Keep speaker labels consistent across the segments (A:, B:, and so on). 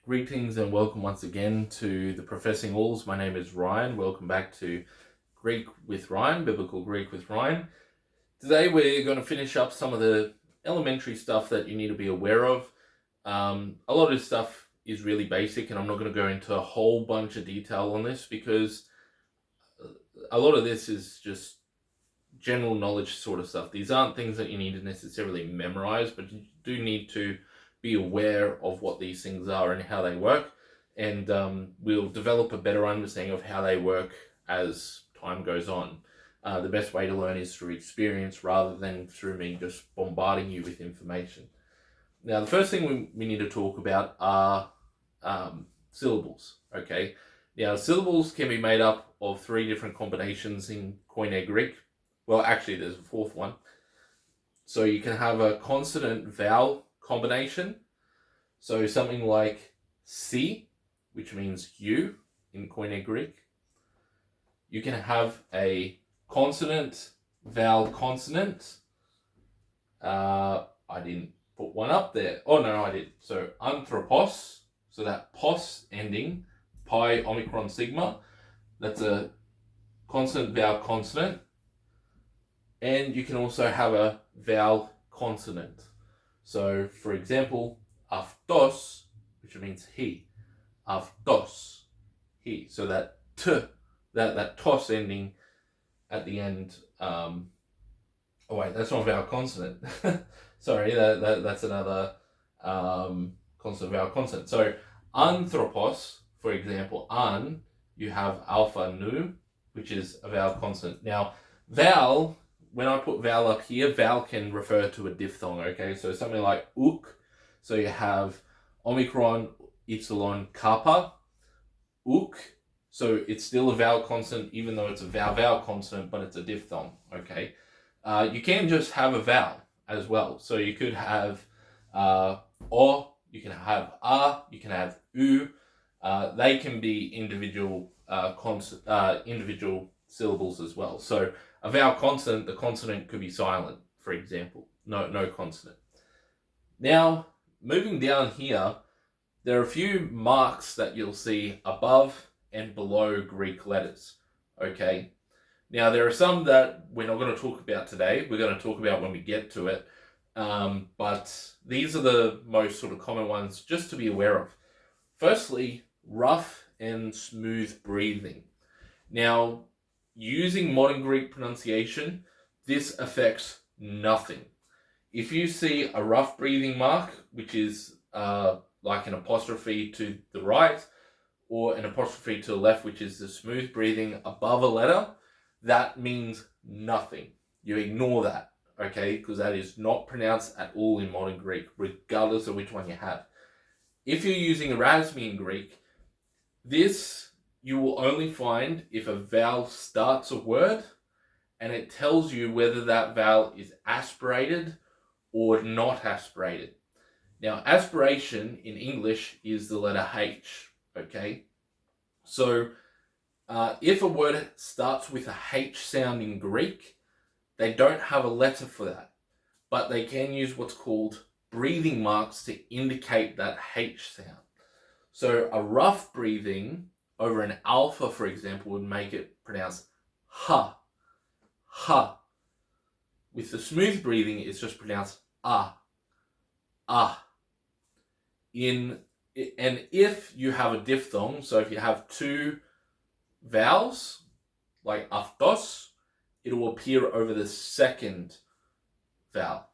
A: Greetings and welcome once again to the Professing Alls. My name is Ryan. Welcome back to Greek with Ryan, Biblical Greek with Ryan. Today we're going to finish up some of the elementary stuff that you need to be aware of. A lot of this stuff is really basic, and I'm not going to go into a whole bunch of detail on this because a lot of this is just general knowledge sort of stuff. These aren't things that you need to necessarily memorize, but you do need to be aware of what these things are and how they work, and we'll develop a better understanding of how they work as time goes on. The best way to learn is through experience rather than through me just bombarding you with information. Now, the first thing we need to talk about are syllables, okay? Now, syllables can be made up of three different combinations in Koine Greek. Well, actually, there's a fourth one. So you can have a consonant-vowel combination. So something like si, which means you in Koine Greek. You can have a consonant, vowel, consonant. I didn't put one up there. Oh, no, I did. So anthropos, so that pos ending, pi, omicron, sigma, that's a consonant, vowel, consonant. And you can also have a vowel consonant. So, for example, aftos, which means he. Aftos, he. So that t, that tos ending at the end. Oh wait, that's not a vowel consonant. Sorry, that's another consonant vowel consonant. So anthropos, for example, an, you have alpha nu, which is a vowel consonant. Now, vowel, when I put vowel up here, vowel can refer to a diphthong, okay? So something like uk, so you have omicron, epsilon, kappa, uk, so it's still a vowel consonant even though it's a vowel consonant, but it's a diphthong, okay? You can just have a vowel as well. So you could have o, you can have a, you can have u. They can be individual individual syllables as well. So a vowel consonant, the consonant could be silent, for example. No consonant. Now, moving down here, there are a few marks that you'll see above and below Greek letters, okay? Now, there are some that we're not going to talk about today. We're going to talk about when we get to it. But these are the most sort of common ones just to be aware of. Firstly, rough and smooth breathing. Now, using modern Greek pronunciation, this affects nothing. If you see a rough breathing mark, which is like an apostrophe to the right, or an apostrophe to the left, which is the smooth breathing above a letter, that means nothing. You ignore that, okay? Because that is not pronounced at all in modern Greek, regardless of which one you have. If you're using Erasmian Greek, this you will only find if a vowel starts a word and it tells you whether that vowel is aspirated or not aspirated. Now, aspiration in English is the letter H, okay? So, if a word starts with a H sound in Greek, they don't have a letter for that, but they can use what's called breathing marks to indicate that H sound. So, a rough breathing over an alpha, for example, would make it pronounced ha, ha. With the smooth breathing, it's just pronounced ah, ah. And if you have a diphthong, so if you have two vowels, like aftos, it will appear over the second vowel.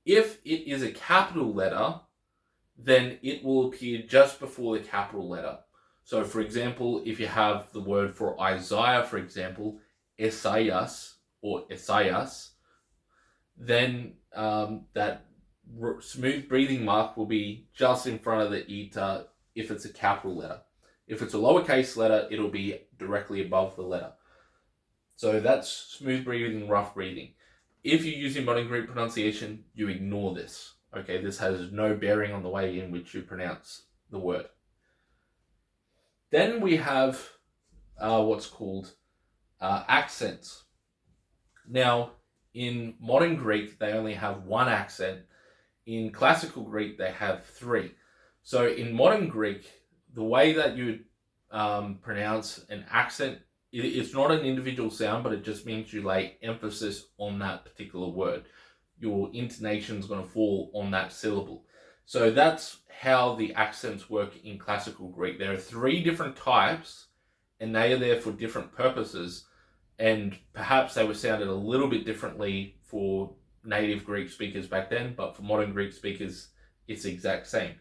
A: If it is a capital letter, then it will appear just before the capital letter. So, for example, if you have the word for Isaiah, for example, Esaias or Esaias, then that smooth breathing mark will be just in front of the eta if it's a capital letter. If it's a lowercase letter, it'll be directly above the letter. So that's smooth breathing, rough breathing. If you're using modern Greek pronunciation, you ignore this. Okay, this has no bearing on the way in which you pronounce the word. Then we have what's called accents. Now, in modern Greek, they only have one accent. In classical Greek, they have three. So in modern Greek, the way that you pronounce an accent, it's not an individual sound, but it just means you lay emphasis on that particular word. Your intonation is going to fall on that syllable. So that's how the accents work in classical Greek. There are 3 different types, and they are there for different purposes. And perhaps they were sounded a little bit differently for native Greek speakers back then, but for modern Greek speakers, it's the exact same.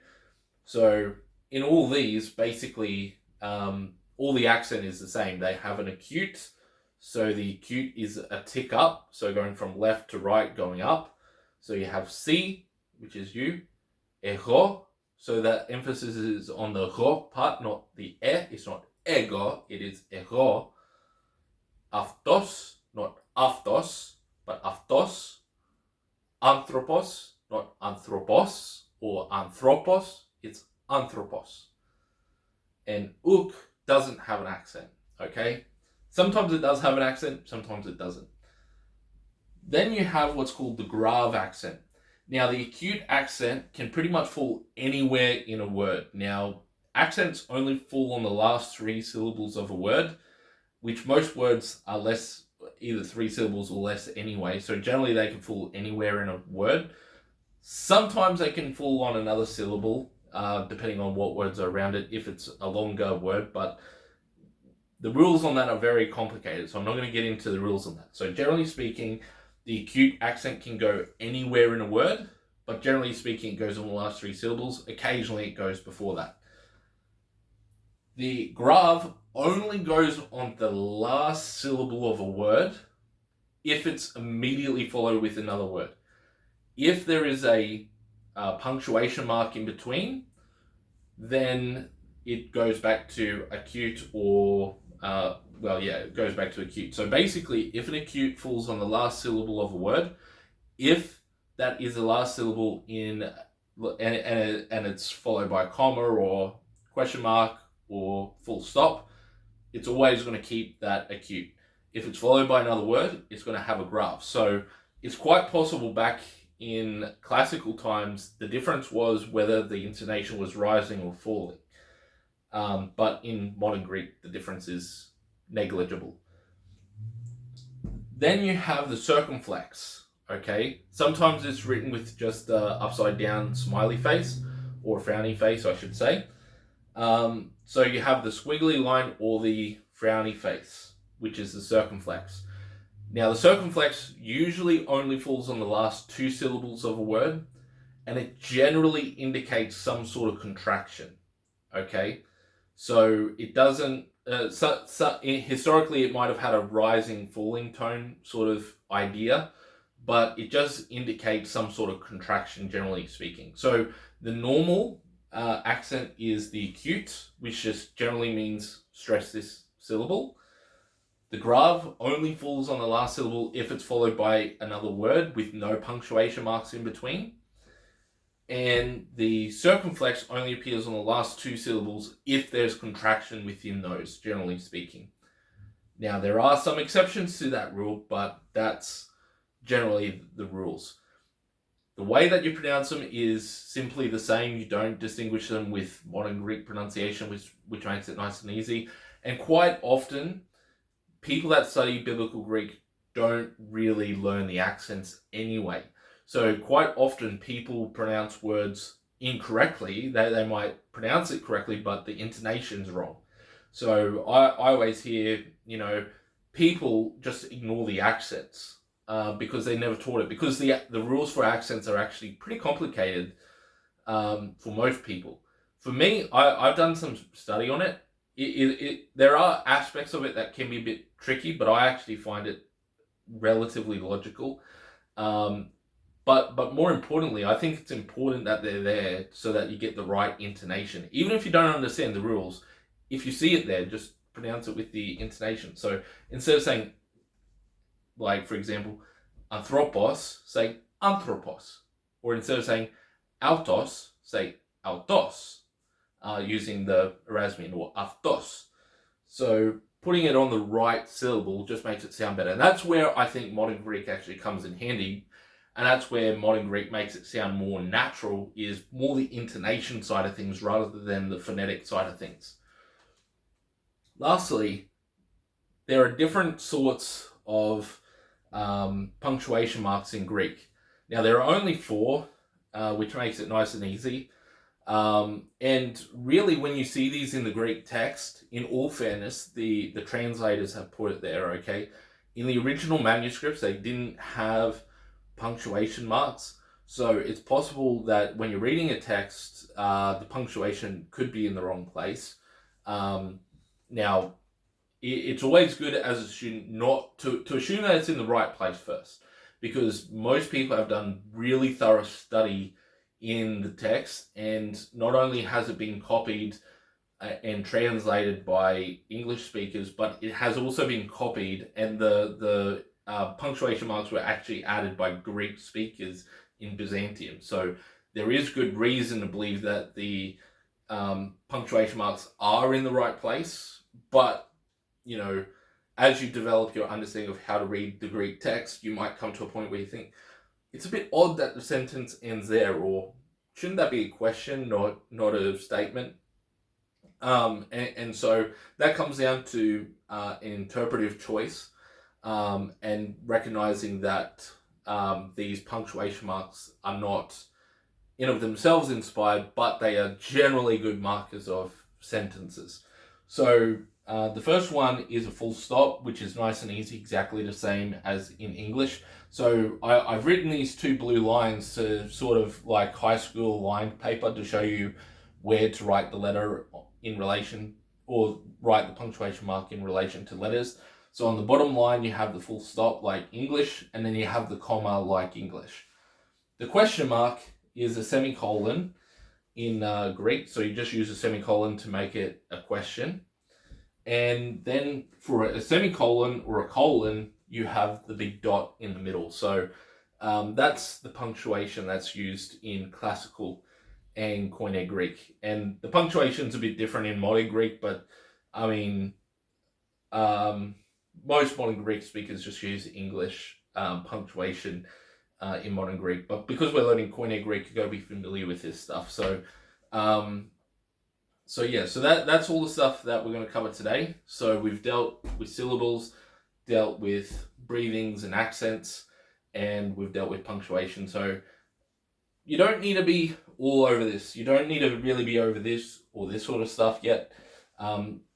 A: So in all these, basically, all the accent is the same. They have an acute, so the acute is a tick up, so going from left to right, going up. So you have C, which is you, ego, so that emphasis is on the ro part, not the e. It's not ego, it is ego. Aftos, not aftos, but aftos. Anthropos, not anthropos or anthropos, it's anthropos. And uk doesn't have an accent, okay? Sometimes it does have an accent, sometimes it doesn't. Then you have what's called the grave accent. Now, the acute accent can pretty much fall anywhere in a word. Now, accents only fall on the last 3 syllables of a word, which most words are less, either 3 syllables or less anyway. So generally they can fall anywhere in a word. Sometimes they can fall on another syllable, depending on what words are around it, if it's a longer word. But the rules on that are very complicated, so I'm not going to get into the rules on that. So generally speaking, the acute accent can go anywhere in a word, but generally speaking, it goes on the last 3 syllables. Occasionally it goes before that. The grave only goes on the last syllable of a word if it's immediately followed with another word. If there is a punctuation mark in between, then it goes back to acute or, it goes back to acute. So basically, if an acute falls on the last syllable of a word, if that is the last syllable and it's followed by a comma or question mark or full stop, it's always going to keep that acute. If it's followed by another word, it's going to have a grave. So it's quite possible back in classical times, the difference was whether the intonation was rising or falling. But in modern Greek, the difference is negligible. Then you have the circumflex, okay? Sometimes it's written with just an upside down smiley face, or frowny face, I should say. So you have the squiggly line or the frowny face, which is the circumflex. Now, the circumflex usually only falls on the last 2 syllables of a word, and it generally indicates some sort of contraction, okay? So it doesn't, historically it might have had a rising, falling tone sort of idea, but it just indicates some sort of contraction, generally speaking. So the normal accent is the acute, which just generally means stress this syllable. The grave only falls on the last syllable if it's followed by another word with no punctuation marks in between. And the circumflex only appears on the last 2 syllables if there's contraction within those, generally speaking. Now, there are some exceptions to that rule, but that's generally the rules. The way that you pronounce them is simply the same. You don't distinguish them with modern Greek pronunciation, which makes it nice and easy. And quite often, people that study Biblical Greek don't really learn the accents anyway. So quite often people pronounce words incorrectly. They might pronounce it correctly, but the intonation's wrong. So I always hear, people just ignore the accents because they never taught it. Because the rules for accents are actually pretty complicated for most people. For me, I've done some study on it. There are aspects of it that can be a bit tricky, but I actually find it relatively logical. But more importantly, I think it's important that they're there so that you get the right intonation. Even if you don't understand the rules, if you see it there, just pronounce it with the intonation. So instead of saying, like, for example, anthropos, say anthropos. Or instead of saying autos, say autos, using the Erasmian, or aftos. So putting it on the right syllable just makes it sound better. And that's where I think modern Greek actually comes in handy. And that's where modern Greek makes it sound more natural, is more the intonation side of things rather than the phonetic side of things. Lastly, there are different sorts of punctuation marks in Greek. Now, there are only 4, which makes it nice and easy. And really, when you see these in the Greek text, in all fairness, the translators have put it there, okay? In the original manuscripts, they didn't have punctuation marks. So it's possible that when you're reading a text, the punctuation could be in the wrong place. Now, it's always good as a student not to assume that it's in the right place first, because most people have done really thorough study in the text, and not only has it been copied and translated by English speakers, but it has also been copied, and the punctuation marks were actually added by Greek speakers in Byzantium. So there is good reason to believe that the punctuation marks are in the right place, but you know, as you develop your understanding of how to read the Greek text, you might come to a point where you think, it's a bit odd that the sentence ends there, or shouldn't that be a question, not a statement? And so that comes down to an interpretive choice, and recognizing that these punctuation marks are not in of themselves inspired, but they are generally good markers of sentences. So the first one is a full stop, which is nice and easy, exactly the same as in English. So I've written these 2 blue lines to sort of like high school lined paper to show you where to write the letter in relation, or write the punctuation mark in relation to letters. So on the bottom line, you have the full stop like English, and then you have the comma like English. The question mark is a semicolon in Greek, so you just use a semicolon to make it a question. And then for a semicolon or a colon, you have the big dot in the middle. So that's the punctuation that's used in classical and Koine Greek. And the punctuation's a bit different in modern Greek, but I mean, most modern Greek speakers just use English punctuation in modern Greek. But because we're learning Koine Greek, you've got to be familiar with this stuff. So that's all the stuff that we're going to cover today. So we've dealt with syllables, dealt with breathings and accents, and we've dealt with punctuation. So you don't need to be all over this. You don't need to really be over this or this sort of stuff yet.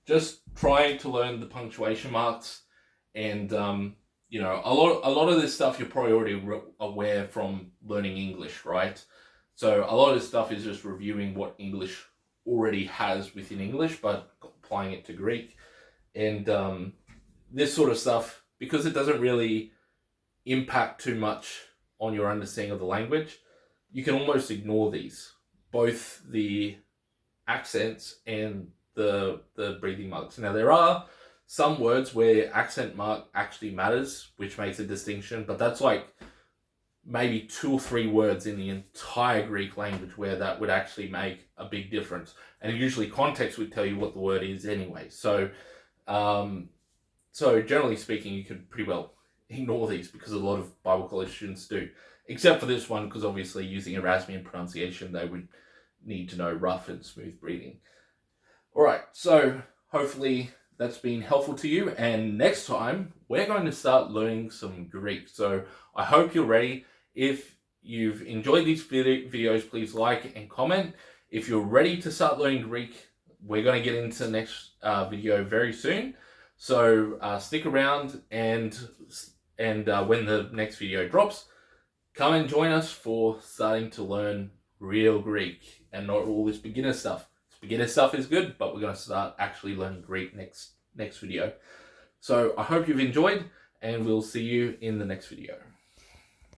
A: Just trying to learn the punctuation marks, and a lot of this stuff you're probably already aware from learning English, right? So a lot of this stuff is just reviewing what English already has within English, but applying it to Greek. And this sort of stuff, because it doesn't really impact too much on your understanding of the language, you can almost ignore these, both the accents and the breathing marks. Now, there are some words where accent mark actually matters, which makes a distinction, but that's like maybe 2 or 3 words in the entire Greek language where that would actually make a big difference. And usually context would tell you what the word is anyway. So generally speaking, you could pretty well ignore these, because a lot of Bible college students do. Except for this one, because obviously using Erasmian pronunciation, they would need to know rough and smooth breathing. All right, so hopefully that's been helpful to you. And next time, we're going to start learning some Greek. So I hope you're ready. If you've enjoyed these videos, please like and comment. If you're ready to start learning Greek, we're going to get into the next video very soon. So stick around, and when the next video drops, come and join us for starting to learn real Greek and not all this beginner stuff. This beginner stuff is good, but we're going to start actually learning Greek next video. So I hope you've enjoyed, and we'll see you in the next video.